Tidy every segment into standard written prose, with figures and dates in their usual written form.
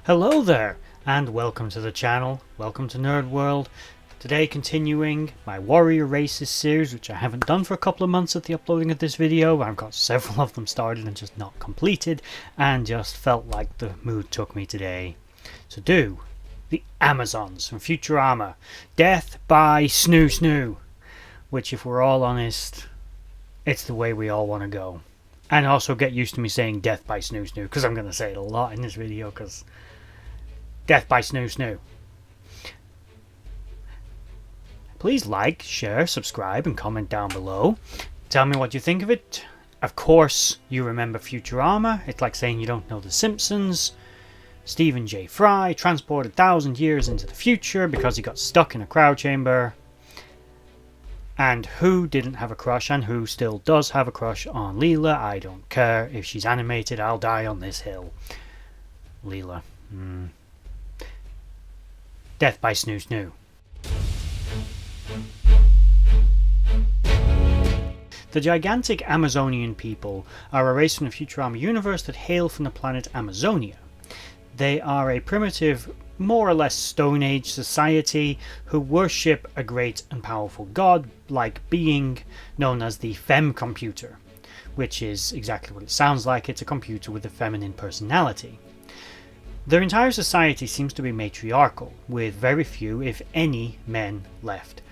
Hello there, and welcome to the channel. Welcome to Nerd.World. Today continuing my Warrior Races series, which I haven't done for a couple of months at the uploading of this video. I've got several of them started and just not completed, and just felt like the mood took me today to do the Amazons from Futurama. Death by Snoo Snoo. Which, if we're all honest, it's the way we all want to go. And also get used to me saying death by Snoo Snoo, because I'm going to say it a lot in this video, because death by Snoo Snoo. Please like, share, subscribe, and comment down below. Tell me what you think of it. Of course, you remember Futurama. It's like saying you don't know The Simpsons. Stephen J. Fry transported 1,000 years into the future because he got stuck in a crowd chamber. And who didn't have a crush and who still does have a crush on Leela? I don't care. If she's animated, I'll die on this hill. Leela. Death by Snoo Snoo. The gigantic Amazonian people are a race from the Futurama universe that hail from the planet Amazonia. They are a primitive, more or less Stone Age society who worship a great and powerful god-like being known as the Fem Computer, which is exactly what it sounds like. It's a computer with a feminine personality. Their entire society seems to be matriarchal, with very few, if any, men left.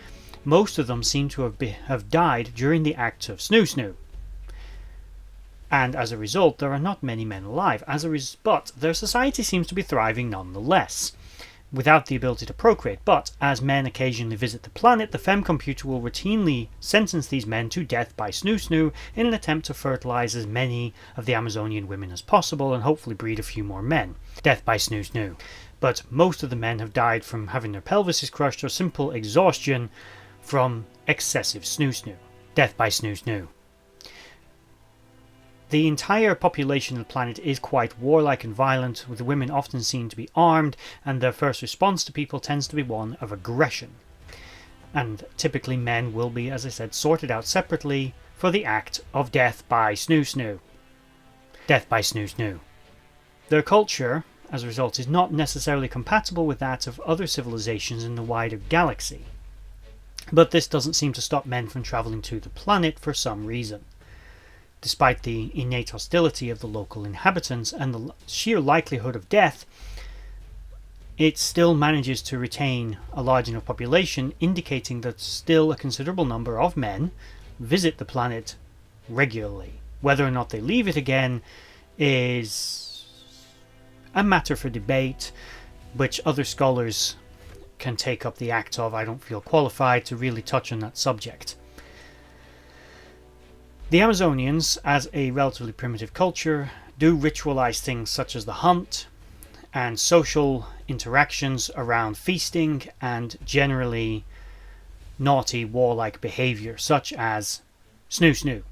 Most of them seem to have died during the acts of Snoo Snoo. And as a result, there are not many men alive, but their society seems to be thriving nonetheless, without the ability to procreate. But as men occasionally visit the planet, the Fem Computer will routinely sentence these men to death by Snoo Snoo in an attempt to fertilize as many of the Amazonian women as possible and hopefully breed a few more men. Death by Snoo Snoo. But most of the men have died from having their pelvises crushed or simple exhaustion from excessive Snoo Snoo. Death by Snoo Snoo. The entire population of the planet is quite warlike and violent, with the women often seen to be armed, and their first response to people tends to be one of aggression. And typically men will be, as I said, sorted out separately for the act of death by Snoo Snoo. Death by Snoo Snoo. Their culture, as a result, is not necessarily compatible with that of other civilizations in the wider galaxy. But this doesn't seem to stop men from travelling to the planet for some reason. Despite the innate hostility of the local inhabitants and the sheer likelihood of death, it still manages to retain a large enough population, indicating that still a considerable number of men visit the planet regularly. Whether or not they leave it again is a matter for debate, which other scholars can take up the act of. I don't feel qualified to really touch on that subject. The Amazonians, as a relatively primitive culture, do ritualize things such as the hunt and social interactions around feasting and generally naughty warlike behavior, such as Snoo Snoo.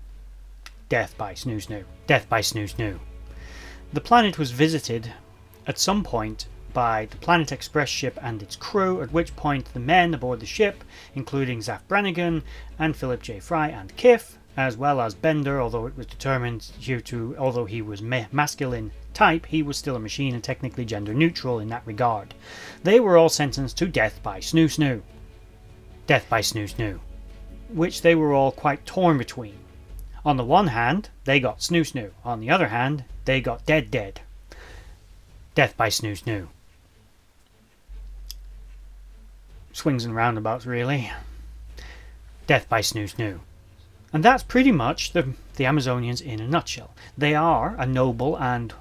Death by Snoo Snoo. Death by Snoo Snoo. The planet was visited at some point by the Planet Express ship and its crew, at which point the men aboard the ship, including Zaf Brannigan and Philip J. Fry and Kiff, as well as Bender, although it was determined although he was masculine type, he was still a machine and technically gender neutral in that regard. They were all sentenced to death by Snoo Snoo. Death by Snoo Snoo. Which they were all quite torn between. On the one hand, they got Snoo Snoo. On the other hand, they got dead. Death by Snoo Snoo. Swings and roundabouts, really. Death by Snoo Snoo. And that's pretty much the Amazonians in a nutshell. They are a noble and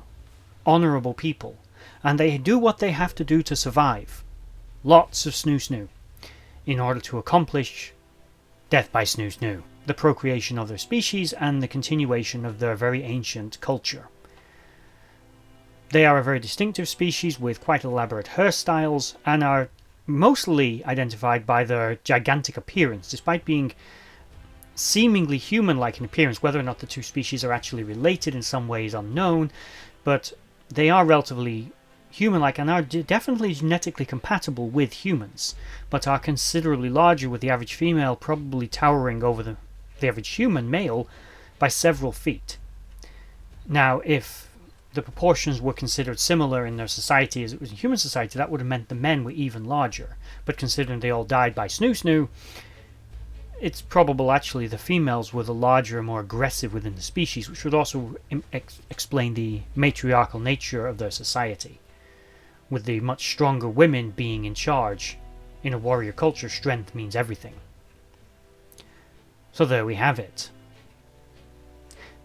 honourable people, and they do what they have to do to survive. Lots of Snoo Snoo, in order to accomplish death by Snoo Snoo, the procreation of their species and the continuation of their very ancient culture. They are a very distinctive species with quite elaborate hairstyles and are mostly identified by their gigantic appearance, despite being seemingly human-like in appearance. Whether or not the two species are actually related in some way is unknown, but they are relatively human-like and are definitely genetically compatible with humans, but are considerably larger, with the average female probably towering over the average human male by several feet. Now, if the proportions were considered similar in their society as it was in human society, that would have meant the men were even larger. But considering they all died by snoo snoo, it's probable actually the females were the larger and more aggressive within the species, which would also explain the matriarchal nature of their society, with the much stronger women being in charge. In a warrior culture, strength means everything. So there we have it.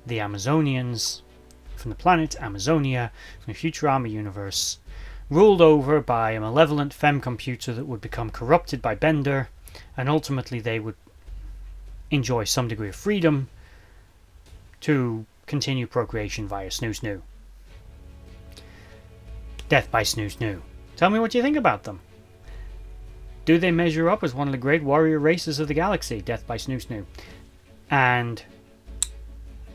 The Amazonians from the planet Amazonia, from the Futurama universe, ruled over by a malevolent femme computer that would become corrupted by Bender, and ultimately they would enjoy some degree of freedom to continue procreation via snoo snoo. Death by snoo snoo. Tell me what you think about them. Do they measure up as one of the great warrior races of the galaxy? Death by snoo snoo. And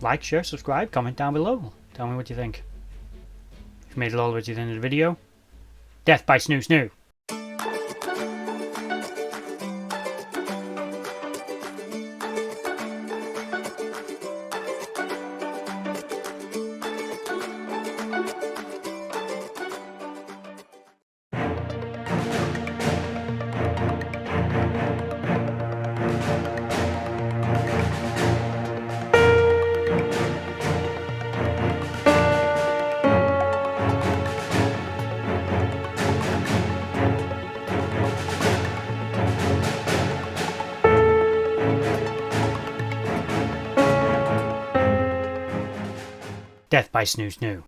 like, share, subscribe, comment down below. Tell me what you think. If you made it all the way to the end of the video, death by snoo snoo. Death by snoo snoo.